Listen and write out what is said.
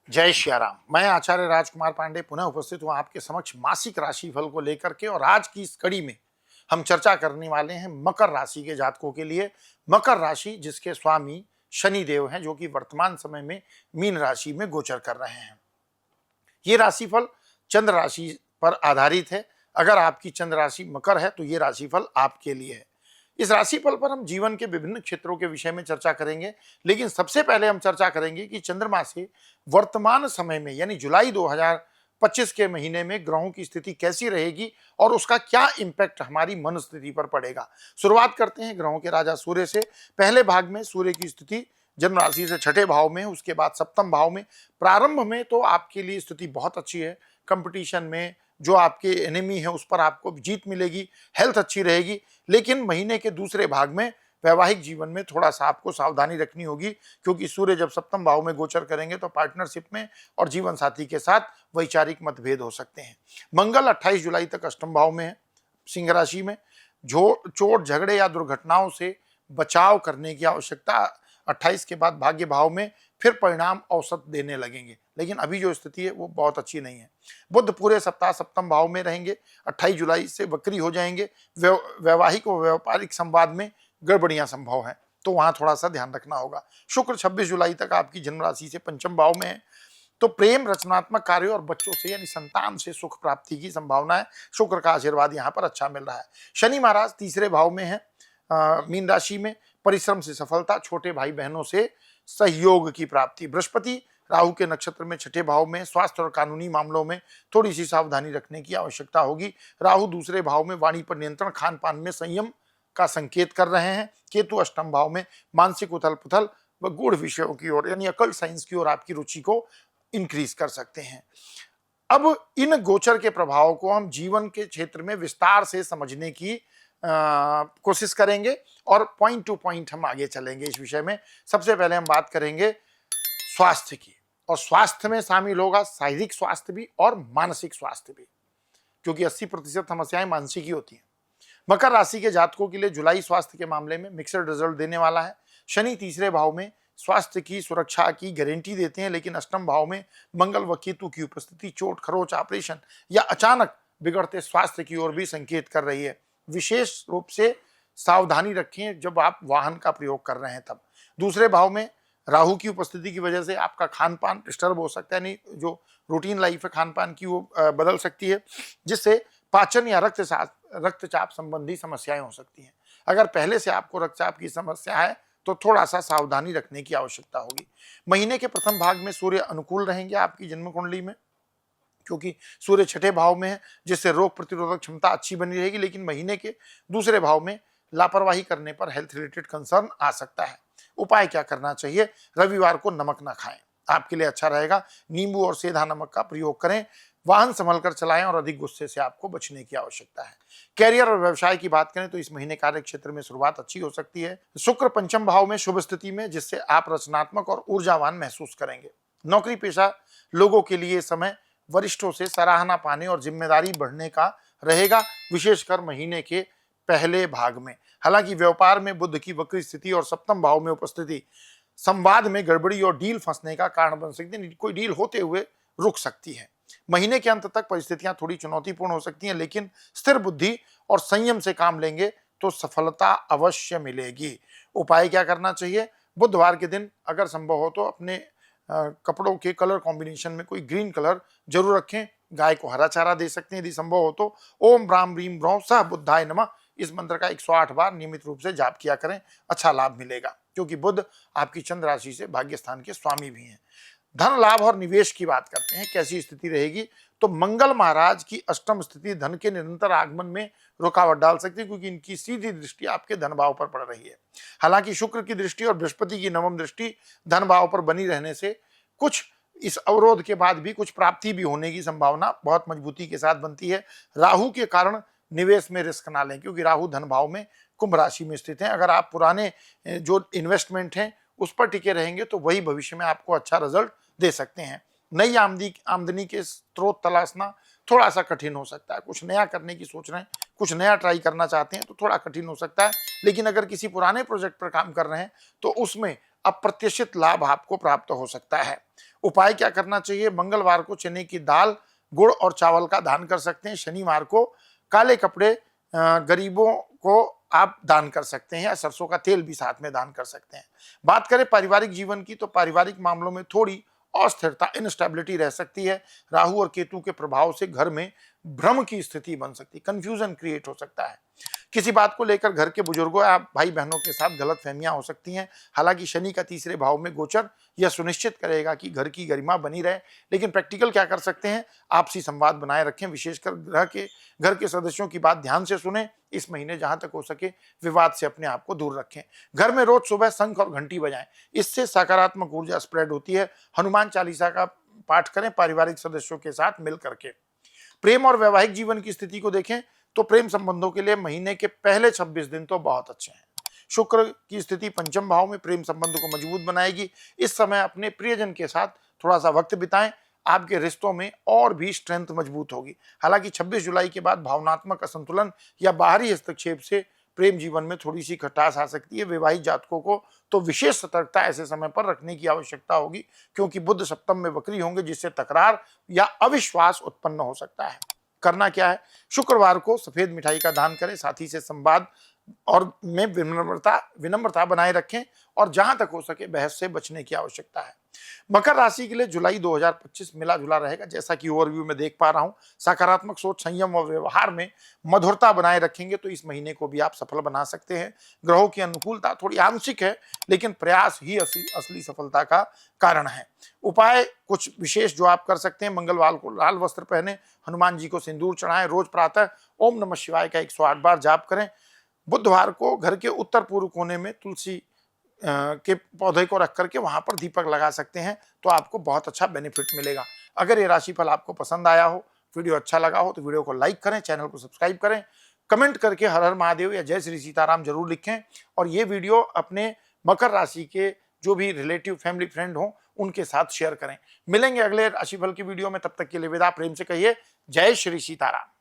जय श्याराम। मैं आचार्य राजकुमार पांडे पुनः उपस्थित हूँ आपके समक्ष मासिक राशिफल को लेकर के। और आज की इस कड़ी में हम चर्चा करने वाले हैं मकर राशि के जातकों के लिए। मकर राशि जिसके स्वामी शनि देव हैं, जो कि वर्तमान समय में मीन राशि में गोचर कर रहे हैं। ये राशिफल चंद्र राशि पर आधारित है। अगर आपकी चंद्र राशि मकर है तो ये राशिफल आपके लिए है। इस राशिफल पर हम जीवन के विभिन्न क्षेत्रों के विषय में चर्चा करेंगे, लेकिन सबसे पहले हम चर्चा करेंगे कि चंद्रमा से वर्तमान समय में यानी जुलाई 2025 के महीने में ग्रहों की स्थिति कैसी रहेगी और उसका क्या इंपैक्ट हमारी मन स्थिति पर पड़ेगा। शुरुआत करते हैं ग्रहों के राजा सूर्य से। पहले भाग में सूर्य की स्थिति जन्म राशि से छठे भाव में है, उसके बाद सप्तम भाव में। प्रारंभ में तो आपके लिए स्थिति बहुत अच्छी है। कंपटीशन में जो आपके एनिमी है उस पर आपको जीत मिलेगी, हेल्थ अच्छी रहेगी। लेकिन महीने के दूसरे भाग में वैवाहिक जीवन में थोड़ा सा आपको सावधानी रखनी होगी, क्योंकि सूर्य जब सप्तम भाव में गोचर करेंगे तो पार्टनरशिप में और जीवन साथी के साथ वैचारिक मतभेद हो सकते हैं। मंगल 28 जुलाई तक अष्टम भाव में है, सिंह राशि में। चोट झगड़े या दुर्घटनाओं से बचाव करने की आवश्यकता। 28 के बाद भाग्य भाव में फिर परिणाम औसत देने लगेंगे, लेकिन अभी जो स्थिति है वो बहुत अच्छी नहीं है। बुध पूरे सप्ताह सप्तम भाव में रहेंगे, 28 जुलाई से वक्री हो जाएंगे। वैवाहिक और व्यापारिक संवाद में गड़बड़ियां संभव है, तो वहां थोड़ा सा ध्यान रखना होगा। शुक्र 26 जुलाई तक आपकी जन्म राशि से पंचम भाव में है, तो प्रेम, रचनात्मक कार्यों और बच्चों से यानी संतान से सुख प्राप्ति की संभावना है। शुक्र का आशीर्वाद यहाँ पर अच्छा मिल रहा है। शनि महाराज तीसरे भाव में है, मीन राशि में। परिश्रम से सफलता, छोटे भाई बहनों से सहयोग की प्राप्ति। बृहस्पति राहु के नक्षत्र में छठे भाव में। स्वास्थ्य और कानूनी मामलों में थोड़ी सी सावधानी रखने की आवश्यकता होगी। राहु दूसरे भाव में वाणी पर नियंत्रण, खान पान में संयम का संकेत कर रहे हैं। केतु अष्टम भाव में मानसिक उथल पुथल व गूढ़ विषयों की ओर यानी अकल्ट साइंस की ओर आपकी रुचि को इंक्रीज कर सकते हैं। अब इन गोचर के प्रभाव को हम जीवन के क्षेत्र में विस्तार से समझने की कोशिश करेंगे और पॉइंट टू पॉइंट हम आगे चलेंगे इस विषय में। सबसे पहले हम बात करेंगे स्वास्थ्य की, और स्वास्थ्य में शामिल होगा शारीरिक स्वास्थ्य भी और मानसिक स्वास्थ्य भी, क्योंकि 80% समस्याएं मानसिक ही होती हैं। मकर राशि के जातकों के लिए जुलाई स्वास्थ्य के मामले में मिक्सड रिजल्ट देने वाला है। शनि तीसरे भाव में स्वास्थ्य की सुरक्षा की गारंटी देते हैं, लेकिन अष्टम भाव में मंगल व केतु की उपस्थिति चोट, खरोच, ऑपरेशन या अचानक बिगड़ते स्वास्थ्य की ओर भी संकेत कर रही है। विशेष रूप से सावधानी रखें जब आप वाहन का प्रयोग कर रहे हैं तब। दूसरे भाव में राहु की उपस्थिति की वजह से आपका खान पान डिस्टर्ब हो सकता है, नहीं जो रूटीन लाइफ है खान पान की वो बदल सकती है, जिससे पाचन या रक्तचाप संबंधी समस्याएं हो सकती हैं। अगर पहले से आपको रक्तचाप की समस्या है तो थोड़ा सा सावधानी रखने की आवश्यकता होगी। महीने के प्रथम भाग में सूर्य अनुकूल रहेंगे आपकी जन्म कुंडली में, क्योंकि सूर्य छठे भाव में है, जिससे रोग प्रतिरोधक क्षमता अच्छी बनी रहेगी। लेकिन महीने के दूसरे भाव में लापरवाही करने पर हेल्थ रिलेटेड कंसर्न आ सकता है। उपाय क्या करना चाहिए? रविवार को नमक ना खाएं, आपके लिए अच्छा रहेगा। नींबू और सेंधा नमक का प्रयोग करें। वाहन संभल कर चलाएं और अधिक गुस्से से आपको बचने की आवश्यकता है। कैरियर और व्यवसाय की बात करें तो इस महीने कार्य क्षेत्र में शुरुआत अच्छी हो सकती है। शुक्र पंचम भाव में शुभ स्थिति में, जिससे आप रचनात्मक और ऊर्जावान महसूस करेंगे। नौकरी पेशा लोगों के लिए समय वरिष्ठों से सराहना पाने और जिम्मेदारी बढ़ने का रहेगा, विशेषकर महीने के पहले भाग में। हालांकि व्यापार में बुध की वक्री स्थिति और सप्तम भाव में उपस्थिति संवाद में गड़बड़ी और डील फंसने का कारण बन सकती है। कोई डील होते हुए रुक सकती है। महीने के अंत तक परिस्थितियां थोड़ी चुनौतीपूर्ण हो सकती हैं, लेकिन स्थिर बुद्धि और संयम से काम लेंगे तो सफलता अवश्य मिलेगी। उपाय क्या करना चाहिए? बुधवार के दिन अगर संभव हो तो अपने कपड़ों के कलर कॉम्बिनेशन में कोई ग्रीन कलर जरूर रखें। गाय को हरा चारा दे सकते हैं यदि संभव हो तो। ओम ब्राह्म ह्रीम ब्रौं सह बुद्धाय नमः, इस मंत्र का 108 बार नियमित रूप से जाप किया करें, अच्छा लाभ मिलेगा, क्योंकि बुध आपकी चंद्र राशि से भाग्य स्थान के स्वामी भी हैं। धन लाभ और निवेश की बात करते हैं, कैसी स्थिति रहेगी? तो मंगल महाराज की अष्टम स्थिति धन के निरंतर आगमन में रुकावट डाल सकती है, क्योंकि इनकी सीधी दृष्टि आपके धन भाव पर पड़ रही है। हालांकि शुक्र की दृष्टि और बृहस्पति की नवम दृष्टि धन भाव पर बनी रहने से कुछ इस अवरोध के बाद भी कुछ प्राप्ति भी होने की संभावना बहुत मजबूती के साथ बनती है। राहु के कारण निवेश में रिस्क ना लें, क्योंकि राहु धन भाव में कुंभ राशि में स्थित हैं। अगर आप पुराने जो इन्वेस्टमेंट हैं उस पर टिके रहेंगे तो वही भविष्य में आपको अच्छा रिजल्ट दे सकते हैं। नई आमदनी के स्रोत तलाशना थोड़ा सा कठिन हो सकता है। कुछ नया करने की सोच रहे हैं, कुछ नया ट्राई करना चाहते हैं तो थोड़ा कठिन हो सकता है। लेकिन अगर किसी पुराने प्रोजेक्ट पर काम कर रहे हैं तो उसमें अप्रत्याशित लाभ आपको प्राप्त हो सकता है। उपाय क्या करना चाहिए? मंगलवार को चने की दाल, गुड़ और चावल का दान कर सकते हैं। शनिवार को काले कपड़े गरीबों को आप दान कर सकते हैं, या सरसों का तेल भी साथ में दान कर सकते हैं। बात करें पारिवारिक जीवन की, तो पारिवारिक मामलों में थोड़ी अस्थिरता, इनस्टेबिलिटी रह सकती है। राहु और केतु के प्रभाव से घर में भ्रम की स्थिति बन सकती है, कंफ्यूजन क्रिएट हो सकता है। किसी बात को लेकर घर के बुजुर्गों या भाई बहनों के साथ गलतफहमियां हो सकती हैं। हालांकि शनि का तीसरे भाव में गोचर यह सुनिश्चित करेगा कि घर की गरिमा बनी रहे। लेकिन प्रैक्टिकल क्या कर सकते हैं? आपसी संवाद बनाए रखें, विशेषकर घर के सदस्यों की बात ध्यान से सुने। इस महीने जहां तक हो सके विवाद से अपने आप को दूर रखें। घर में रोज सुबह शंख और घंटी बजाएं, इससे सकारात्मक ऊर्जा स्प्रेड होती है। हनुमान चालीसा का पाठ करें पारिवारिक सदस्यों के साथ मिल करके। प्रेम और वैवाहिक जीवन की स्थिति को देखें तो प्रेम संबंधों के लिए महीने के पहले 26 दिन तो बहुत अच्छे हैं। शुक्र की स्थिति पंचम भाव में प्रेम संबंध को मजबूत बनाएगी। इस समय अपने प्रियजन के साथ थोड़ा सा वक्त बिताएं, आपके रिश्तों में और भी स्ट्रेंथ मजबूत होगी। हालांकि 26 जुलाई के बाद भावनात्मक असंतुलन या बाहरी हस्तक्षेप से प्रेम जीवन में थोड़ी सी खटास आ सकती है। वैवाहिक जातकों को तो विशेष सतर्कता ऐसे समय पर रखने की आवश्यकता होगी, क्योंकि बुध सप्तम में वक्री होंगे, जिससे तकरार या अविश्वास उत्पन्न हो सकता है। करना क्या है? शुक्रवार को सफेद मिठाई का दान करें, साथी से संवाद और में विनम्रता बनाए रखें, और जहां तक हो सके बहस से बचने की आवश्यकता है। मकर राशि के लिए जुलाई 2025 मिला जुला रहेगा, जैसा कि ओवरव्यू में देख पा रहा हूं। सकारात्मक सोच, संयम और व्यवहार में मधुरता बनाए रखेंगे तो इस महीने को भी आप सफल बना सकते हैं। ग्रहों की अनुकूलता थोड़ी आंशिक है, लेकिन प्रयास ही असली सफलता का कारण है। उपाय कुछ विशेष जो आप कर सकते हैं: मंगलवार को लाल वस्त्र पहने, हनुमान जी को सिंदूर चढ़ाएं, रोज प्रातः ओम नमः शिवाय का 108 बार जाप करें। बुधवार को घर के उत्तर पूर्व कोने में तुलसी के पौधे को रख करके वहां पर दीपक लगा सकते हैं, तो आपको बहुत अच्छा बेनिफिट मिलेगा। अगर ये राशिफल आपको पसंद आया हो, वीडियो अच्छा लगा हो, तो वीडियो को लाइक करें, चैनल को सब्सक्राइब करें, कमेंट करके हर हर महादेव या जय श्री सीताराम जरूर लिखें, और ये वीडियो अपने मकर राशि के जो भी रिलेटिव, फैमिली, फ्रेंड हो उनके साथ शेयर करें। मिलेंगे अगले राशिफल की वीडियो में, तब तक के लिए विदा। प्रेम से कहिए जय श्री सीताराम।